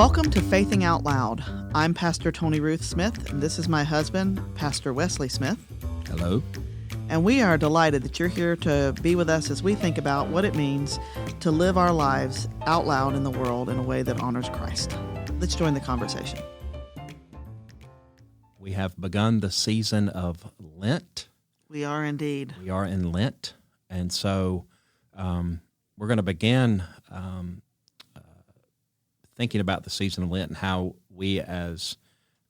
Welcome to Faithing Out Loud. I'm Pastor Tony Ruth Smith, and this is my husband, Pastor Wesley Smith. Hello. And we are delighted that you're here to be with us as we think about what it means to live our lives out loud in the world in a way that honors Christ. Let's join the conversation. We have begun the season of Lent. We are indeed. We are in Lent, and so we're going to begin thinking about the season of Lent and how we as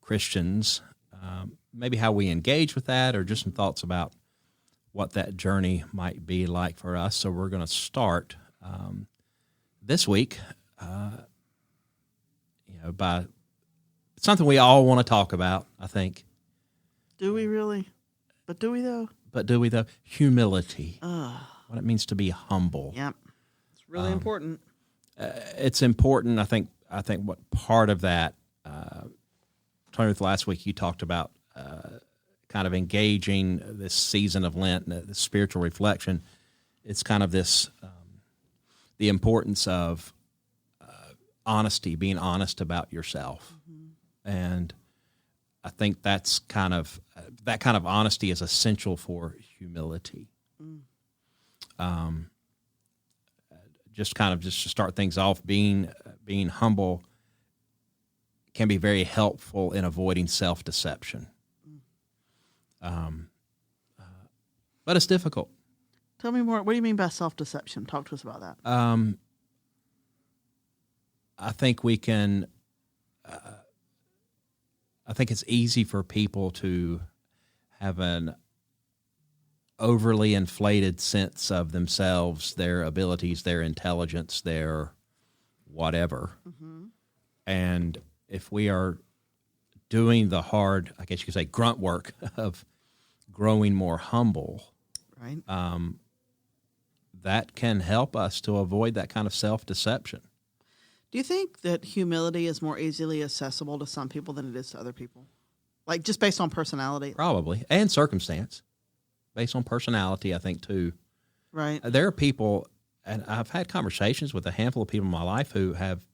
Christians, maybe how we engage with that, or just some thoughts about what that journey might be like for us. So we're going to start this week, by something we all want to talk about, I think. Do we really? But do we, though? But do we, though? Humility. What it means to be humble. Yep. It's really important. It's important. I think what part of that, Tony, last week you talked about kind of engaging this season of Lent, the spiritual reflection. It's kind of this, the importance of honesty, being honest about yourself. Mm-hmm. And I think that's kind of, that kind of honesty is essential for humility. Just to start things off, being humble can be very helpful in avoiding self-deception. But it's difficult. Tell me more. What do you mean by self-deception? Talk to us about that. I think we can. I think it's easy for people to have an overly inflated sense of themselves, their abilities, their intelligence, their whatever. Mm-hmm. And if we are doing the hard, I guess you could say, grunt work of growing more humble, right? That can help us to avoid that kind of self-deception. Do you think that humility is more easily accessible to some people than it is to other people? Like just based on personality? Probably, and circumstance. Based on personality, I think, too. Right. There are people, and I've had conversations with a handful of people in my life who have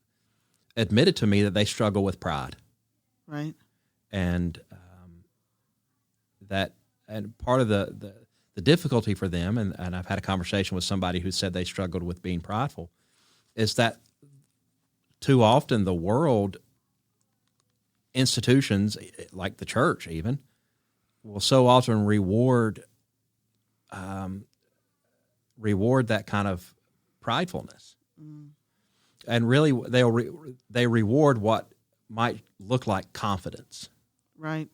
admitted to me that they struggle with pride. Right. And part of the difficulty for them, and I've had a conversation with somebody who said they struggled with being prideful, is that too often the world, institutions, like the church even, will so often reward that kind of pridefulness, and really they reward what might look like confidence, right?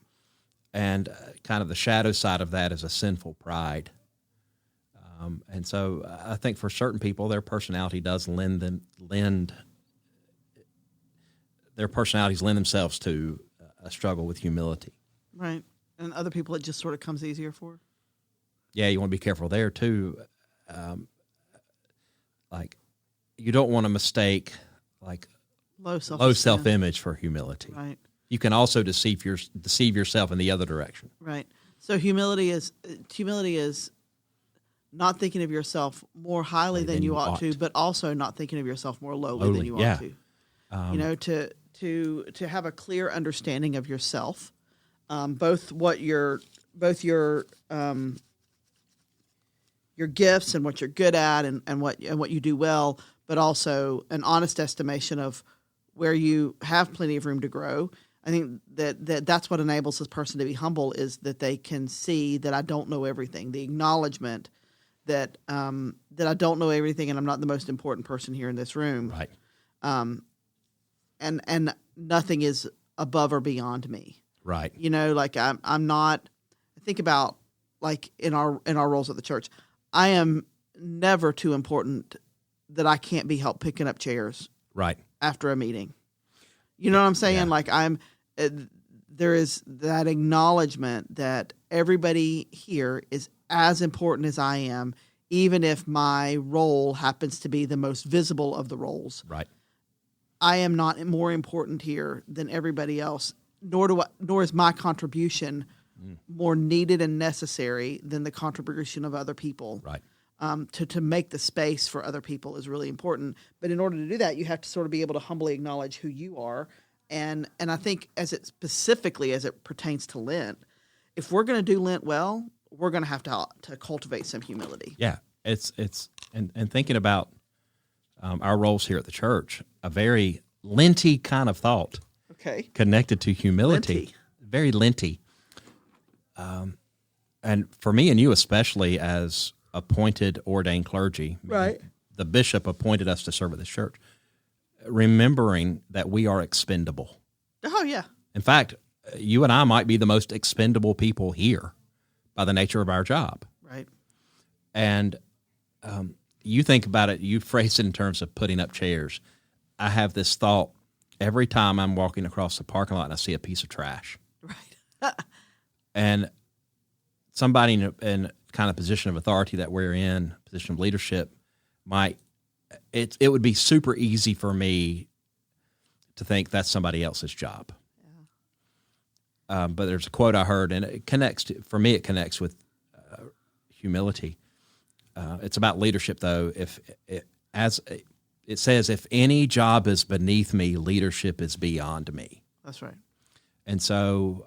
And kind of the shadow side of that is a sinful pride, and so I think for certain people, their personality does lend themselves to a struggle with humility, right? And other people, it just sort of comes easier for. Yeah, you want to be careful there, too. Like, you don't want to mistake, like, low self-image for humility. Right. You can also deceive yourself in the other direction. Right. So humility is not thinking of yourself more highly than you ought to, but also not thinking of yourself more lowly than you ought to. To have a clear understanding of yourself, both your gifts and what you're good at and what you do well, but also an honest estimation of where you have plenty of room to grow. I think that's what enables this person to be humble, is that they can see that I don't know everything. The acknowledgement that I don't know everything and I'm not the most important person here in this room. Right. And nothing is above or beyond me. Right. Like I'm not. Think about like in our roles at the church. I am never too important that I can't be helped picking up chairs. Right. After a meeting. You know what I'm saying? Yeah. Like there is that acknowledgement that everybody here is as important as I am, even if my role happens to be the most visible of the roles. Right. I am not more important here than everybody else, nor is my contribution more needed and necessary than the contribution of other people. Right. to make the space for other people is really important. But in order to do that, you have to sort of be able to humbly acknowledge who you are. And I think specifically as it pertains to Lent, if we're going to do Lent well, we're going to have to cultivate some humility. Yeah, it's and thinking about our roles here at the church, a very Lenty kind of thought. Okay. Connected to humility. Lenty. Very Lenty. And for me and you especially as appointed ordained clergy, Right. The bishop appointed us to serve at this church, remembering that we are expendable. Oh, yeah. In fact, you and I might be the most expendable people here by the nature of our job. Right. And you think about it, you phrase it in terms of putting up chairs. I have this thought every time I'm walking across the parking lot and I see a piece of trash. Right. And somebody in kind of position of authority that we're in, position of leadership, it would be super easy for me to think that's somebody else's job. Yeah. But there's a quote I heard, and it connects with humility. It's about leadership, though. It says, if any job is beneath me, leadership is beyond me. That's right. And so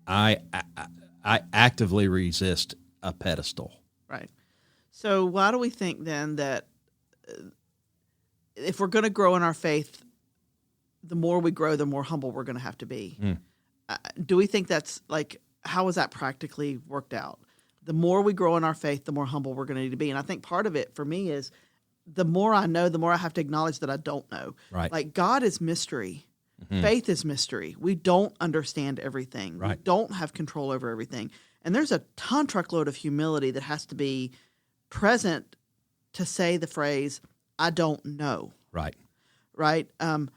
I actively resist a pedestal. Right. So why do we think then that if we're going to grow in our faith, the more we grow, the more humble we're going to have to be? Do we think that's how is that practically worked out? The more we grow in our faith, the more humble we're going to need to be. And I think part of it for me is the more I know, the more I have to acknowledge that I don't know. Right. Like God is mystery. Mm-hmm. Faith is mystery. We don't understand everything. Right. We don't have control over everything. And there's a truckload of humility that has to be present to say the phrase, I don't know. Right. Right. I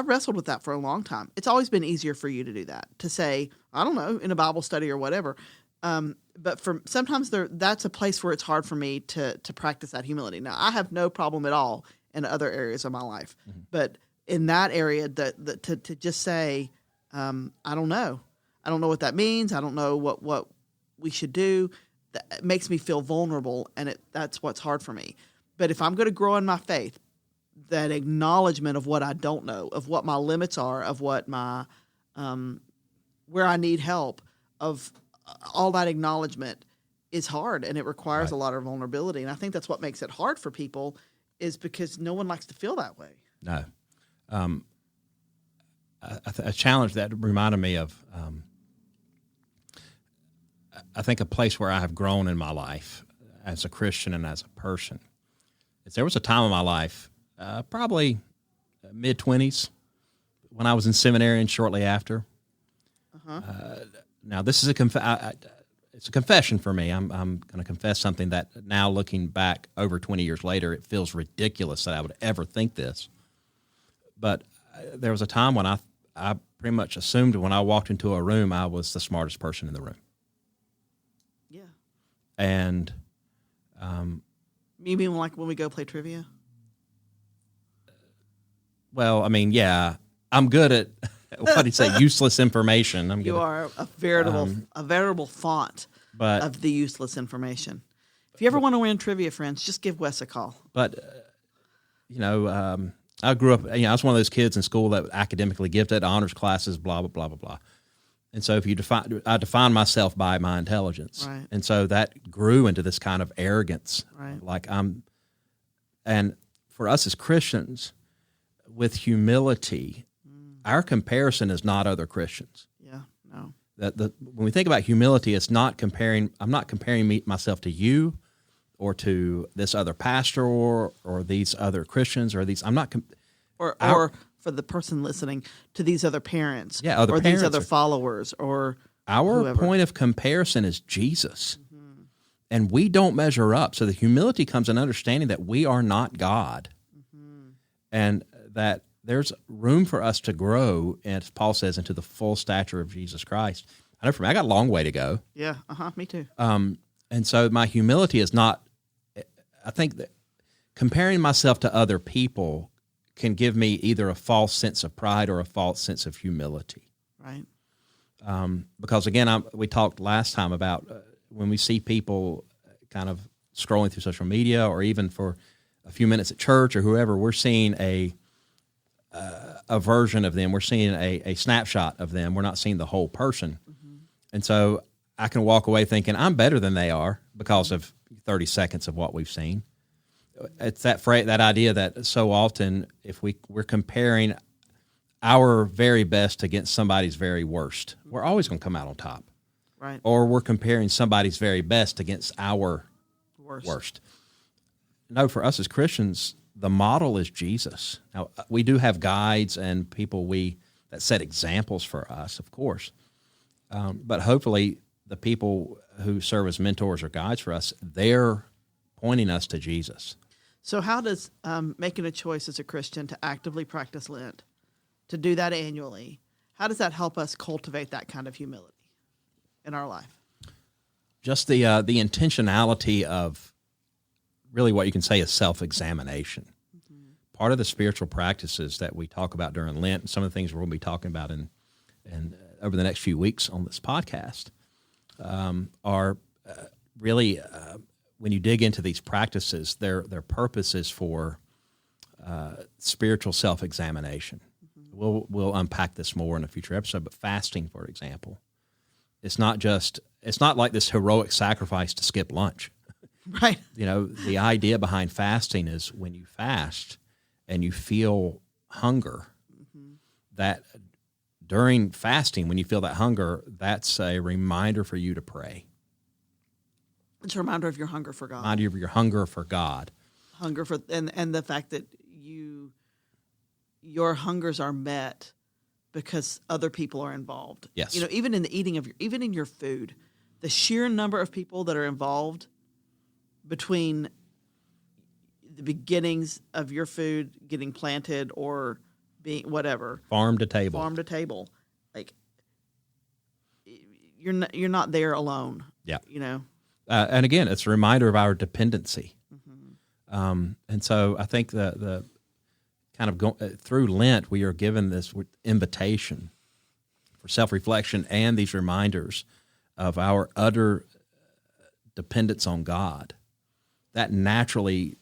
wrestled with that for a long time. It's always been easier for you to do that, to say, I don't know, in a Bible study or whatever. But sometimes that's a place where it's hard for me to practice that humility. Now, I have no problem at all in other areas of my life, mm-hmm. but in that area, to just say, I don't know. I don't know what that means. I don't know what we should do. That makes me feel vulnerable, and that's what's hard for me. But if I'm going to grow in my faith, that acknowledgement of what I don't know, of what my limits are, of what my where I need help, of all that acknowledgement is hard, and it requires a lot of vulnerability. And I think that's what makes it hard for people, is because no one likes to feel that way. No. A challenge that reminded me of, I think a place where I have grown in my life as a Christian and as a person, is there was a time in my life, probably mid-20s, when I was in seminary and shortly after. Uh-huh. Now, this is it's a confession for me. I'm going to confess something that now, looking back over 20 years later, it feels ridiculous that I would ever think this. But there was a time when I pretty much assumed when I walked into a room, I was the smartest person in the room. Yeah. And you mean like when we go play trivia? Well, I mean, yeah, I'm good at what do you say, useless information. You are a veritable font of the useless information. If you ever want to win trivia, friends, just give Wes a call. But I grew up. I was one of those kids in school that academically gifted, honors classes, blah blah blah blah blah. And so, I define myself by my intelligence, right. And so that grew into this kind of arrogance, right. And for us as Christians, with humility, our comparison is not other Christians. Yeah, no. When we think about humility, it's not comparing. I'm not comparing myself to you, or to this other pastor, or these other Christians, or these. I'm not. Or for the person listening, to these other parents, or these other followers, or our whoever. Point of comparison is Jesus, mm-hmm. and we don't measure up. So the humility comes in understanding that we are not God, mm-hmm. and that there's room for us to grow, as Paul says, into the full stature of Jesus Christ. I know for me, I got a long way to go. Yeah, me too. And so my humility is not. I think that comparing myself to other people can give me either a false sense of pride or a false sense of humility. Right. Because again, we talked last time about when we see people kind of scrolling through social media, or even for a few minutes at church or whoever, we're seeing a version of them. We're seeing a snapshot of them. We're not seeing the whole person. And so I can walk away thinking I'm better than they are because of 30 seconds of what we've seen. It's that idea that so often if we're comparing our very best against somebody's very worst, we're always going to come out on top. Right. Or we're comparing somebody's very best against our worst. No, for us as Christians, the model is Jesus. Now, we do have guides and people that set examples for us, of course. But hopefully the people who serve as mentors or guides for us, they're pointing us to Jesus. So how does making a choice as a Christian to actively practice Lent, to do that annually, how does that help us cultivate that kind of humility in our life? Just the intentionality of really what you can say is self-examination. Mm-hmm. Part of the spiritual practices that we talk about during Lent, and some of the things we're going to be talking about in over the next few weeks on this podcast, are really when you dig into these practices, their purpose is for spiritual self-examination. Mm-hmm. We'll unpack this more in a future episode, but fasting, for example, it's not like this heroic sacrifice to skip lunch. Right. The idea behind fasting is when you fast and you feel hunger, mm-hmm. that during fasting, when you feel that hunger, that's a reminder for you to pray. It's a reminder of your hunger for God. Reminder of your hunger for God. Hunger for and the fact that your hungers are met because other people are involved. Yes. Even in the eating even in your food, the sheer number of people that are involved between the beginnings of your food getting planted or being whatever, farm to table, like you're not there alone. Yeah. And again, it's a reminder of our dependency. Mm-hmm. And so I think the kind of through Lent, we are given this invitation for self-reflection and these reminders of our utter dependence on God. That naturally,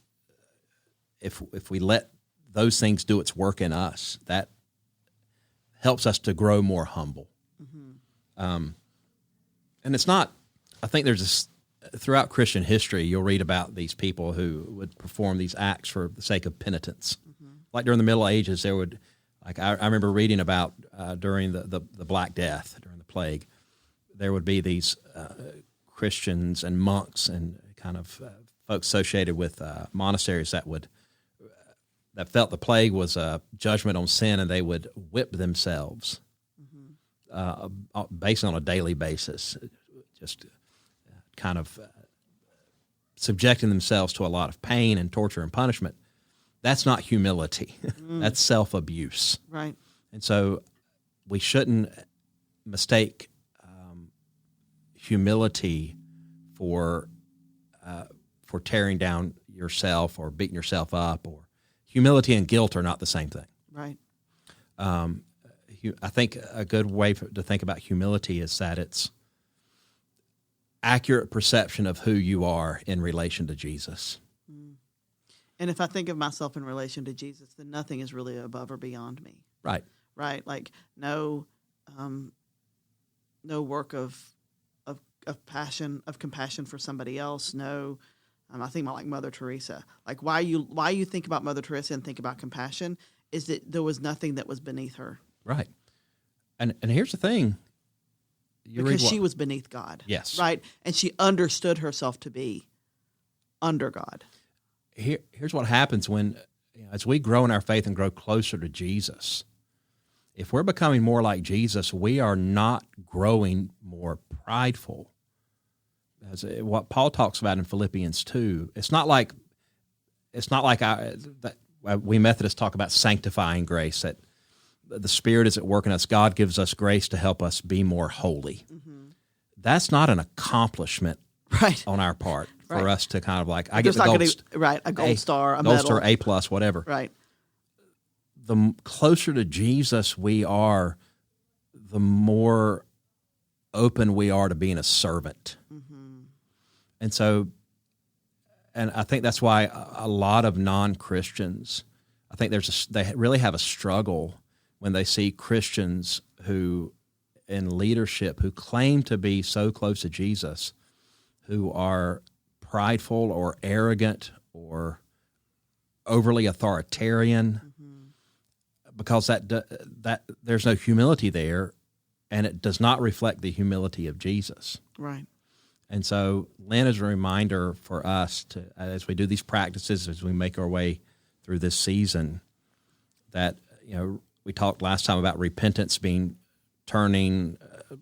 if we let those things do its work in us, that helps us to grow more humble. Mm-hmm. And it's not, I think there's this, throughout Christian history, you'll read about these people who would perform these acts for the sake of penitence. Mm-hmm. Like during the Middle Ages, there would, like I remember reading about during the Black Death, during the plague, there would be these Christians and monks and kind of folks associated with monasteries that felt the plague was a judgment on sin, and they would whip themselves based on a daily basis, just kind of subjecting themselves to a lot of pain and torture and punishment. That's not humility. That's self-abuse. Right. And so we shouldn't mistake humility for tearing down yourself or beating yourself up. Or humility and guilt are not the same thing. Right. I think a good way to think about humility is that it's accurate perception of who you are in relation to Jesus. And if I think of myself in relation to Jesus, then nothing is really above or beyond me. Right. Right. Like no work of compassion for somebody else. No, I think about like Mother Teresa. Like why you think about Mother Teresa and think about compassion is that there was nothing that was beneath her. Right. And here's the thing. Because she was beneath God. Yes. Right. And she understood herself to be under God. Here's what happens when, as we grow in our faith and grow closer to Jesus, if we're becoming more like Jesus, we are not growing more prideful. As what Paul talks about in Philippians 2, it's not like we Methodists talk about sanctifying grace, that the Spirit is at work in us. God gives us grace to help us be more holy. Mm-hmm. That's not an accomplishment on our part for us to kind of like, I get the gold, a gold star, a gold medal. star, A+, whatever. Right. The closer to Jesus we are, the more open we are to being a servant. Mm-hmm. And so, and I think that's why a lot of non-Christians, I think they really have a struggle when they see Christians who in leadership who claim to be so close to Jesus, who are prideful or arrogant or overly authoritarian, because that there's no humility there, and it does not reflect the humility of Jesus. Right. And so Lent is a reminder for us to, as we do these practices, as we make our way through this season, that, we talked last time about repentance being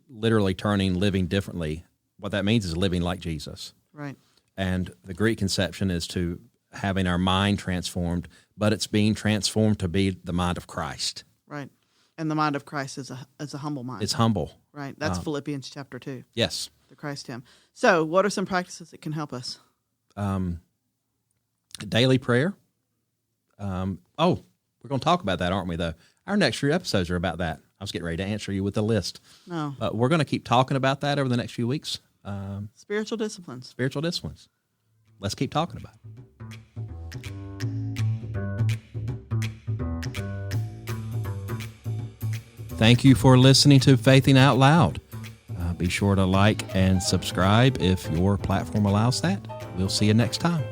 literally turning, living differently. What that means is living like Jesus. Right. And the Greek conception is to having our mind transformed, but it's being transformed to be the mind of Christ. Right. And the mind of Christ is a humble mind. It's humble. Right. That's Philippians chapter 2. Yes. The Christ hymn. So what are some practices that can help us? Daily prayer. We're going to talk about that, aren't we, though? Our next few episodes are about that. I was getting ready to answer you with a list. No. But we're going to keep talking about that over the next few weeks. Spiritual disciplines. Spiritual disciplines. Let's keep talking about it. Thank you for listening to Faithing Out Loud. Be sure to like and subscribe if your platform allows that. We'll see you next time.